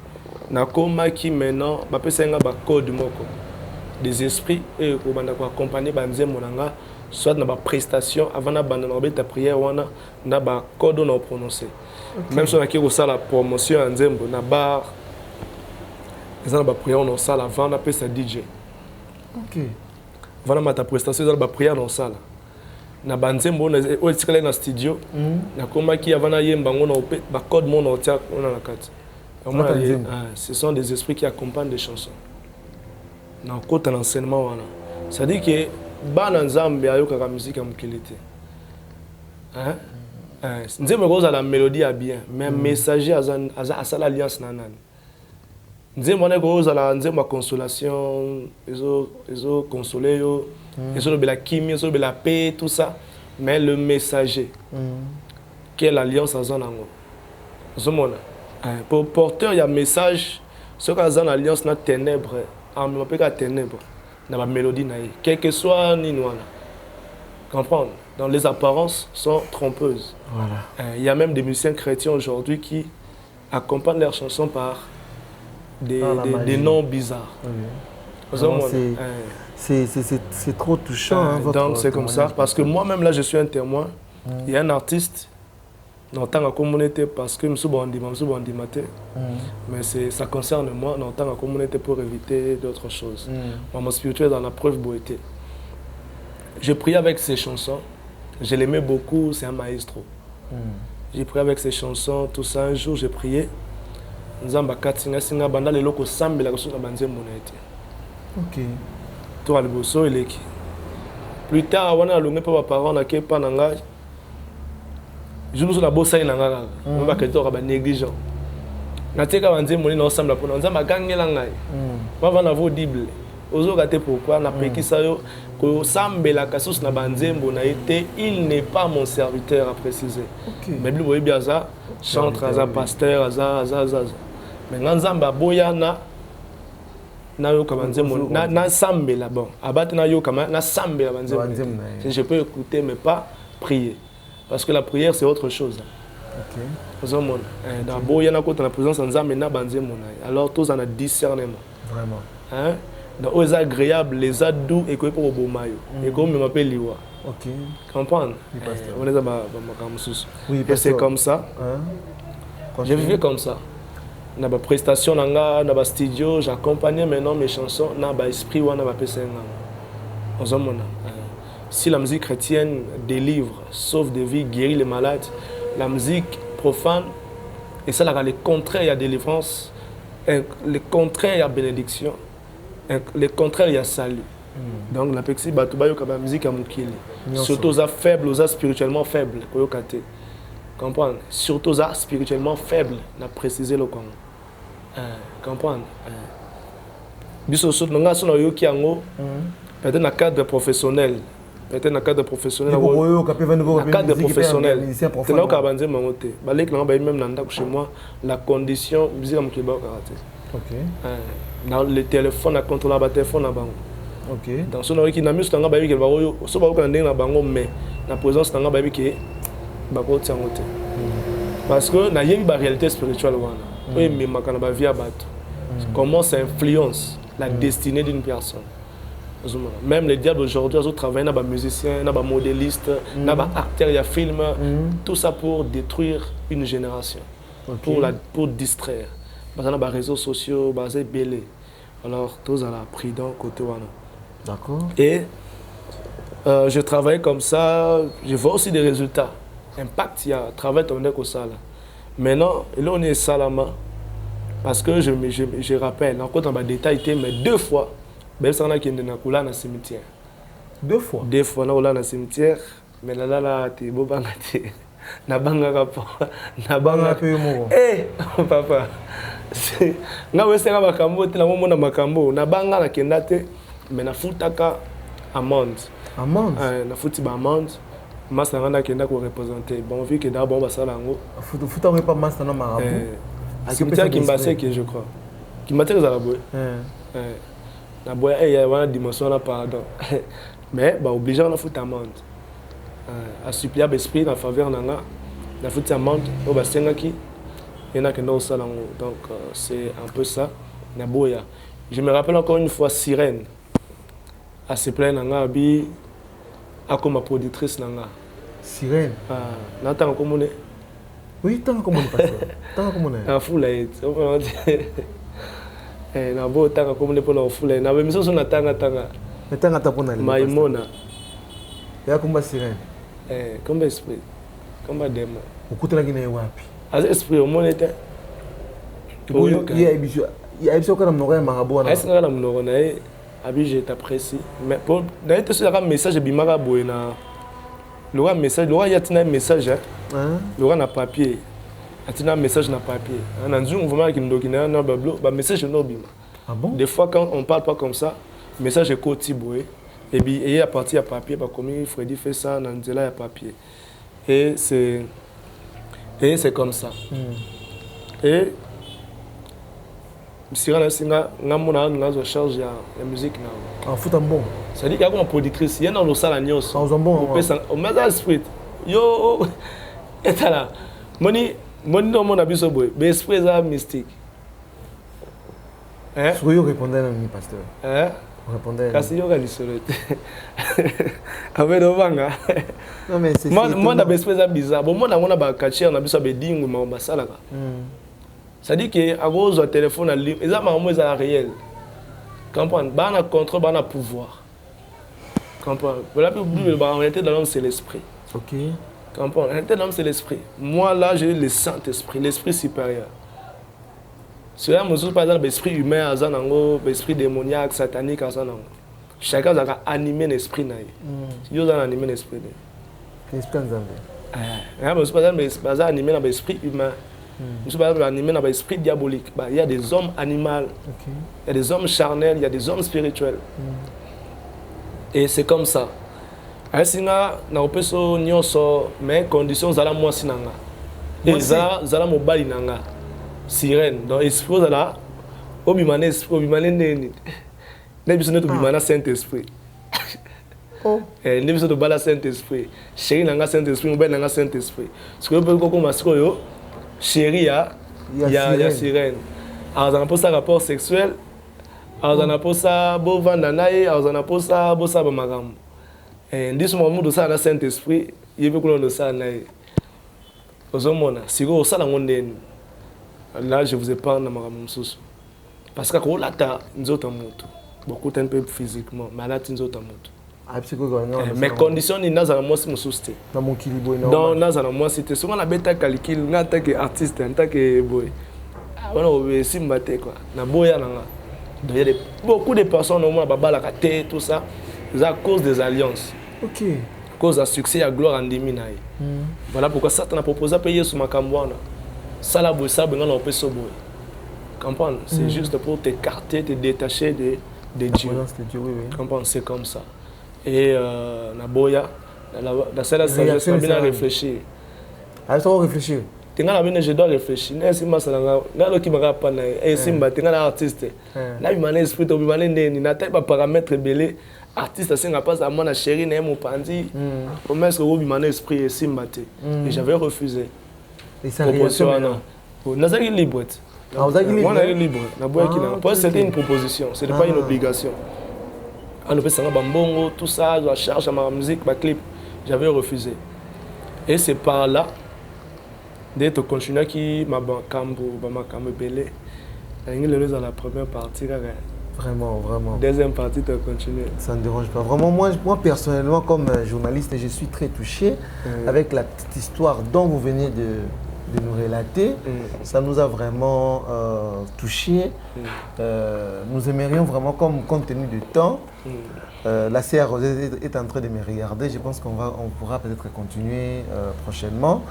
na koma ki maintenant ba pesa nga ba code moko des esprits et ko banda ko accompagner banzemo na nga soit na ba prestation avant na banda na beta prière wana na ba code on prononcer même si on a ki ko sala promotion en nzembo na bar ça na ba prière on sala avant na pesa DJ. OK. Voilà ma ta prestation dans ba prière on sala na banzembo na o etikala na studio na koma ki avant na yemba ngona ba code mon on tia on na kati. Ce sont des esprits qui accompagnent des chansons. Na kota l'enseignement wana. Ça dit que bana nzambe ayoka ka musique ya mukilité. Nzembo ko za la mélodie a bien mais messager a l'alliance na nani. Nzembo na ko za la nzembo consolation, ezo consoler yo. Et sur la chimie, sur la paix, tout ça. Mais le messager, qui est l'alliance à Zanango. Pour porteur, il y a un message. Ce qu'il y a l'alliance, dans ténèbres, en même temps ténèbres, dans la mélodie, quel que soit Ninouana. Comprendre? Dans les apparences sont trompeuses. Voilà. Il y a même des musiciens chrétiens aujourd'hui qui accompagnent leurs chansons par des noms bizarres. C'est trop touchant. Donc c'est comme ça, parce que moi-même là je suis un témoin. Il y a un artiste, dans tant que communauté, parce que je suis bandimate, mais ça concerne moi, dans tant que communauté pour éviter d'autres choses. Mon spirituel dans la preuve beauté. J'ai prié avec ses chansons, je l'aimais beaucoup, c'est un maestro. J'ai prié avec ses chansons, tout ça. Un jour j'ai prié. Nzamba katinga singa banda le loko sambela ko suka banze monete. OK. Toi le bosso eleki. Plus tard wana longe pa parents na ke pa nanga. Je nous na bossa ina ngaka. On va que toi ba négligent. Na teka banze monene na sambela pona nzamba gangela ngai. Ba vana vo dible. Ozo gate pourquoi na pekisa yo ko sambela kasus na banzembo na été il n'est pas mon serviteur à préciser. Mais Bible boye bien ça, chantre à pasteur à mais nzamba boya na yo kabanzembo na sambela bon abat na yo kama na sambela banzembo. Je peux écouter mais pas prier parce que la prière c'est autre chose. OK. Ozo mon dans boya na ko na présence nzamba na banzembo na alors tous en a discernement. Vraiment. Hein? donc c'est agréable les doux et que pour beau maillot et comme me m'appelle liwa. OK. Comprendre? On est dans ma oui, c'est comme ça. Je vivais comme ça. Dans ma prestation dans ma studio, j'accompagnais maintenant mes chansons dans ma esprit ou dans ma PC. Si la musique chrétienne délivre, sauve des vies, guérit les malades, la musique profane, et ça, le contraire, il y a délivrance, le contraire, il y a bénédiction, le contraire, il y a salut. Donc, la pexi, la musique à Moukili. Surtout aux faibles, aux spirituellement faibles, comprendre? Surtout aux spirituellement faibles, on a précisé le Congo. Comprendre? Peut-être dans le cadre professionnel. Peut-être dans le cadre professionnel. Dans le cadre professionnel. Chez moi, la condition, dans le téléphone, à contrôler le téléphone. Dans ce cas, il y a mais la présence de la parce que il y a une réalité spirituelle. Comment ça influence la destinée d'une personne. Même les diables aujourd'hui, ils travaillent dans les musiciens, dans les modélistes, dans les acteurs, il y a films, tout ça pour détruire une génération, pour distraire. Dans les réseaux sociaux, c'est belé. Alors, tous à la prudence côté wana. D'accord. Et je travaille comme ça, je vois aussi des résultats. Impact, il y a travail tourné comme ça. Maintenant, là, on est salama. Parce que je rappelle, encore dans le détail, mais 2 fois, je suis allé dans le cimetière. 2 fois? 2 fois, dans le cimetière, mais là, tu es beau, tu es nabanga rapport. Nabanga peu mo. Eh, papa. Nga wese nga makambo te na mona makambo. Nabanga na kendate, mais na futaka amende. Amende? Na futi ba amende. Master nga na kenda ko représenter. Bon vu que d'abord ba sala ngo. Futa on pas master na marabout. Cimetière Kimbasé que je crois. Kimbasé za la boy. Na boy il y a une dimension là pardon. Mais ba obligé na futa amende. À supplier l'esprit dans la faveur nanga la fuite amende au bassin qui et na kendo sala donc c'est un peu ça na boya. Je me rappelle encore une fois Sirène à se plaindre nanga bi a comme productrice nanga Sirène na tant comme on oui tant comme on passe tant comme on est na full light na bo tant comme on pour na full light na be miso na tanga mais tant atapona maimona ya kumba Sirène. Comme esprit, comme démon. Beaucoup de gens qui wapi. As esprit au monde était. Il y a quand même n'aurait marabout. Est-ce que la monnaie nae abi je t'apprécie. Mais pour d'ailleurs tu sais un message bimara boena. Le message, le y a un message hein. Le na papier. A un message na papier. On a dit on vraiment qui nous dokina na bablo, ba message no bima. Ah bon? Des fois quand on parle pas comme ça, message est côté boé. Et puis, il y a parti à papier, comme Freddy fait ça, dans le papier. Et c'est comme ça. Et si on a une charge de musique, en fout un bon. C'est-à-dire qu'il y a une productrice, il y a une salle à Nios. En bon. On met un esprit. Yo, et là, moni dans mon habit so boy, mais esprit est mystique. Hein? Sur vous répondez à mi pasteur. Hein? Répondez. Kasi yoga ni solete. Avec le vanga. Non mais c'est moi na bespeza bizarre. Bon moi na ngona ba catcher na biso be dingu ma ba salaka. Ça dit que à cause du téléphone à libre, ça ma moi ça réel. Comprendre, ba na contrôle, ba na pouvoir. Comprendre. Voilà plus ba en réalité dans l'homme c'est l'esprit. OK. Comprendre. En réalité dans l'homme c'est l'esprit. Moi là j'ai le Saint-Esprit, l'esprit supérieur. Cela me dit par exemple l'esprit humain, l'esprit démoniaque, satanique, chacun a animé l'esprit. Il y a animé l'esprit. L'esprit je suis par exemple animé l'esprit humain. Je suis par exemple animé l'esprit diabolique. Il y a des hommes animaux, il y a des hommes charnels, il y a des hommes spirituels. Et c'est comme ça. Si on a mais conditions zala moi sinanga. Et zala mobali nanga. Sirène donc esprit là obimane neni ne biso neto bimana Saint-Esprit ne biso to bala Saint-Esprit chéri nanga Saint-Esprit mobile nanga Saint-Esprit ce que peut ko masiko yo chéri ya Sirène alors dans un rapport sexuel azana posa bo vanda naye azana posa bo saba makambo ndiso mamudu ça na Saint Esprit yebe kulondo ça naye ozomona siko osala ngondeni là je vous épargne na makambo msusu parce que ko lata nzoto mutu beaucoup un peu physiquement malade nzoto mutu mais condition ni nazana moi si mususte dans mon kilibo non nazana moi c'était souvent la bêta calcul na tant que artiste en tant que boy on a simba te quoi na boya nanga. Il y a beaucoup de personnes au moins à tête tout ça, c'est à cause des alliances. Ok. À cause du succès et la gloire en Diminaï. Voilà pourquoi Satan a proposé à payer sur ma cambouana. Ça la boue, ça on peut se bouer. Comprendre? C'est juste pour t'écarter, te détacher de Dieu. Comprendre? C'est comme ça. Et na boya, dans cette sagesse, on a bien réfléchir. Ah, ça va réfléchir. Je dois réfléchir. Je suis un artiste. Je suis un esprit, je pas paramètres belé. Artiste, c'est un pas à moi, chérie, mon pandi. Comment est-ce que vous avez un esprit et j'avais refusé. Et ça réaction on a libre. On est libre. C'était une proposition, ce n'est pas une obligation. On peut savoir bambongo, tout ça, la charge à ma musique, ma clip. J'avais refusé. Et c'est par là d'être continué qui m'a belé. Dans la première partie. Vraiment, vraiment. Deuxième partie, tu as continué. Ça ne dérange pas. Vraiment, moi personnellement, comme journaliste, je suis très touché avec la petite histoire dont vous venez de nous relater. Ça nous a vraiment touché. Nous aimerions vraiment, comme compte tenu du temps, la CR est en train de me regarder. Je pense qu'on pourra peut-être continuer prochainement.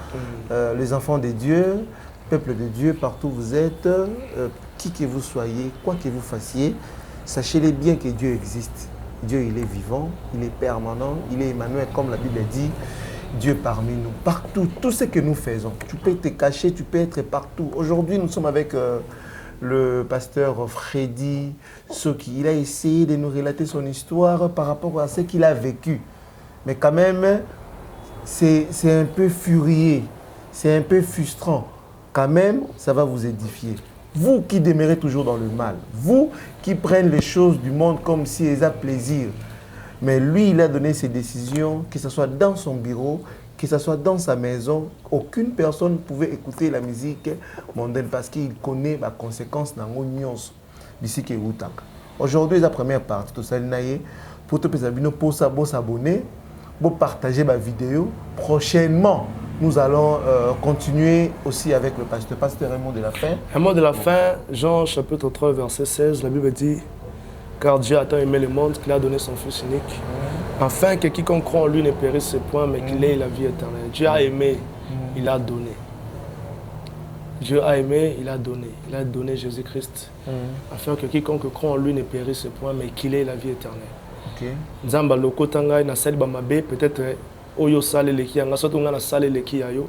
Les enfants de Dieu, peuple de Dieu, partout où vous êtes, qui que vous soyez, quoi que vous fassiez, sachez-les bien que Dieu existe. Dieu, il est vivant, il est permanent, il est Emmanuel, comme la Bible dit. Dieu parmi nous, partout, tout ce que nous faisons. Tu peux te cacher, tu peux être partout. Aujourd'hui, nous sommes avec le pasteur Freddy Soki. Il a essayé de nous relater son histoire par rapport à ce qu'il a vécu. Mais quand même, c'est un peu furieux, c'est un peu frustrant. Quand même, ça va vous édifier. Vous qui demeurez toujours dans le mal, vous qui prenez les choses du monde comme si elles ont plaisir. Mais lui, il a donné ses décisions, que ce soit dans son bureau, que ce soit dans sa maison. Aucune personne ne pouvait écouter la musique mondaine parce qu'il connaît les conséquences dans l'union d'ici que vous avez. Aujourd'hui, la première partie, tout ça, pour te s'abonner, pour partager ma vidéo. Prochainement, nous allons continuer aussi avec le pasteur Raymond de la fin. Raymond de la fin, Jean chapitre 3, verset 16, la Bible dit: car Dieu a tant aimé le monde qu'il a donné son Fils unique, afin que quiconque croit en lui ne périsse point, mais qu'il ait la vie éternelle. Dieu a aimé, il a donné. Dieu a aimé, il a donné. Il a donné Jésus-Christ, afin que quiconque croit en lui ne périsse point, mais qu'il ait la vie éternelle. Nzamba loko tanga na sali ba mabe peut-être oyo sale leki anga soto nga na sale leki ayo.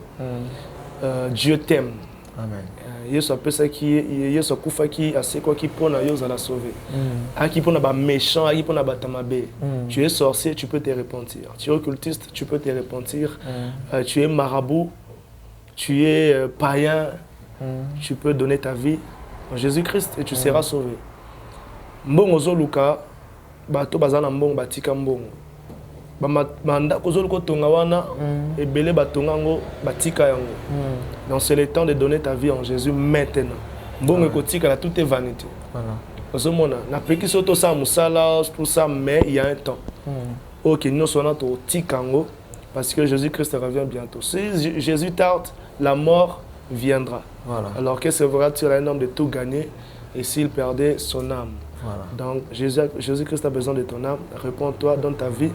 Dieu t'aime. Amen. Yesu apesa ki Yesu akufa ki asekwa ki pona yo za la sauver. Aki pona ba méchant, aki pona ba tamabe. Tu es sorcier, tu peux te repentir. Tu es occultiste, tu peux te repentir. Tu es marabout, tu es païen, tu peux donner ta vie en Jésus-Christ et tu seras sauvé. Mbongo zoluka bato bazana mbongo batika mbongo. Banda kozoluka tonga wana ebele batonga ngo batika yango. Donc c'est le temps de donner ta vie en Jésus maintenant. Mbongo ekotika la toute est vanité. Voilà. Ozomona na peki soto sa musala tout ça, mais il y a un temps. OK, nous sommes au tikango parce que Jésus-Christ revient bientôt. Si Jésus tarde, la mort viendra. Voilà. Alors que sera-t-il un homme de tout gagner et s'il perdait son âme? Voilà. Donc Jésus-Christ a besoin de ton âme. Réponds-toi, donne ta vie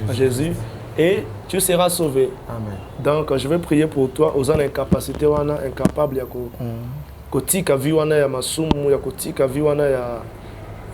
à Jésus et tu seras sauvé. Amen. Donc je vais prier pour toi aux incapacités wana incapable ya kotika vi wana ya masumu ya kotika vi wana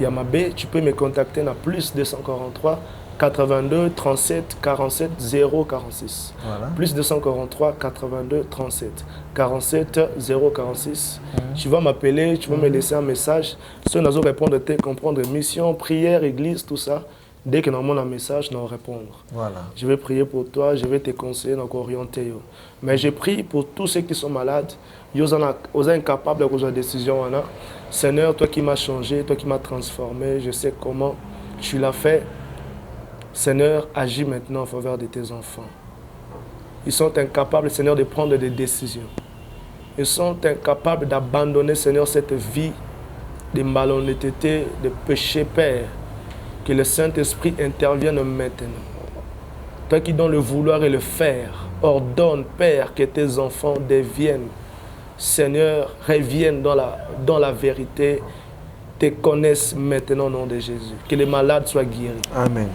ya mabe. Tu peux me contacter na plus 243 82 37 47 046. Voilà. Plus 243 82 37 47 046. Tu vas m'appeler, tu vas me laisser un message. Si on a répondre, comprendre mission, prière, église, tout ça. Dès que nous avons un message, nous répondre. Voilà. Je vais prier pour toi, je vais te conseiller, donc orienter. Mais je prie pour tous ceux qui sont malades, ils sont incapables de prendre des décisions. Seigneur, toi qui m'as changé, toi qui m'as transformé, je sais comment tu l'as fait. Seigneur, agis maintenant en faveur de tes enfants. Ils sont incapables, Seigneur, de prendre des décisions. Ils sont incapables d'abandonner, Seigneur, cette vie de malhonnêteté, de péché, Père. Que le Saint-Esprit intervienne maintenant. Toi qui donnes le vouloir et le faire, ordonne, Père, que tes enfants deviennent, Seigneur, reviennent dans la vérité, te connaissent maintenant au nom de Jésus. Que les malades soient guéris. Amen.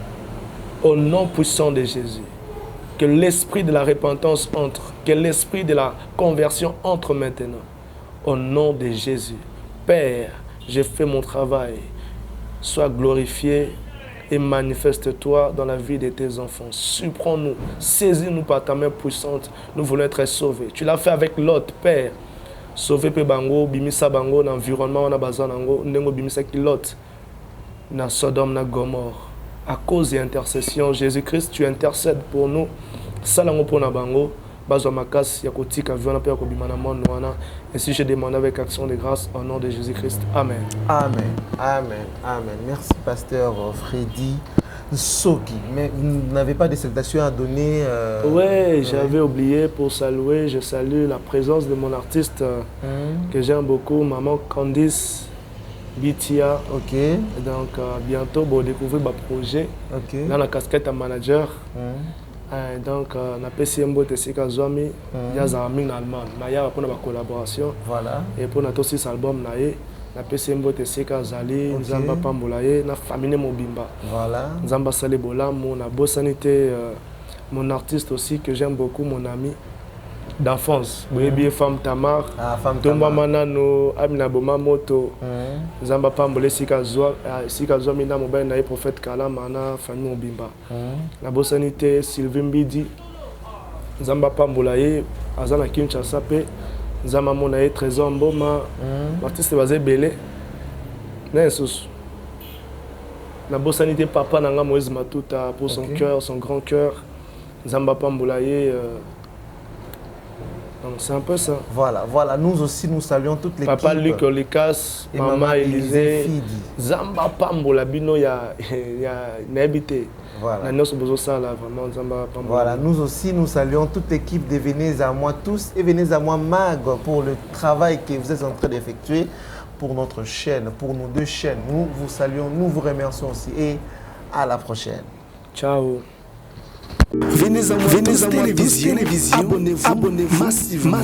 Au nom puissant de Jésus. Que l'esprit de la repentance entre, que l'esprit de la conversion entre maintenant. Au nom de Jésus. Père, j'ai fait mon travail. Sois glorifié et manifeste-toi dans la vie de tes enfants. Surprends-nous, saisis-nous par ta main puissante. Nous voulons être sauvés. Tu l'as fait avec Lot, Père. Sauver pe bango, bimisa bango, dans l'environnement, on a besoin d'ango, n'engo bimisa ki Lot, na Sodome, na Gomorre. À cause de l'intercession, Jésus-Christ, tu intercèdes pour nous. Salango pour na bango. Ainsi, je demande avec action de grâce au nom de Jésus-Christ. Amen. Amen. Amen. Amen. Merci, pasteur Freddy Soki. Mais vous n'avez pas de salutations à donner Oui, j'avais oublié pour saluer. Je salue la présence de mon artiste que j'aime beaucoup, maman Candice Bitia. Ok. Donc, bientôt, vous découvrez mon projet. Ok. Dans la casquette à manager. Donc, on a PCMBO Tessika Zomi, il y a Zaming allemand. Il y a une collaboration. Voilà. Et pour notre aussi album, on a PCMBO Tessika Zali, Zamba Pambolaye, on a Famine Mobimba. Voilà. Zamba Salebola, mon Bossanité, mon artiste aussi que j'aime beaucoup, mon ami d'enfance. Baby Femme Tamar, Tomba Manano, Amina Boma Moto, Zamba Pambole Sika Zomi, na mobile na prophète Kala Mana, Famille Mobimba. La Bossanité, Sylvain Bidi, Zamba Pambolaye, Azana Kinshasa Pe, Zamba Monaye, Trésor Mboma, l'artiste basé Belé, Nensus. La Bossanité, Papa Nanga Moïse Matuta, pour son cœur, son grand cœur, Zamba Pambolaye. C'est un peu ça. Voilà, voilà. Nous aussi, nous saluons toute l'équipe. Papa Luc Olikas, Maman Élisée, Zamba Pambola Bino, il y a habité. Voilà. Voilà. Nous aussi, nous saluons toute l'équipe de Venez à moi tous et Venez à moi Mag pour le travail que vous êtes en train d'effectuer pour notre chaîne, pour nos deux chaînes. Nous vous saluons, nous vous remercions aussi et à la prochaine. Ciao. Venez à moi, télévision. Abonnez-vous massivement.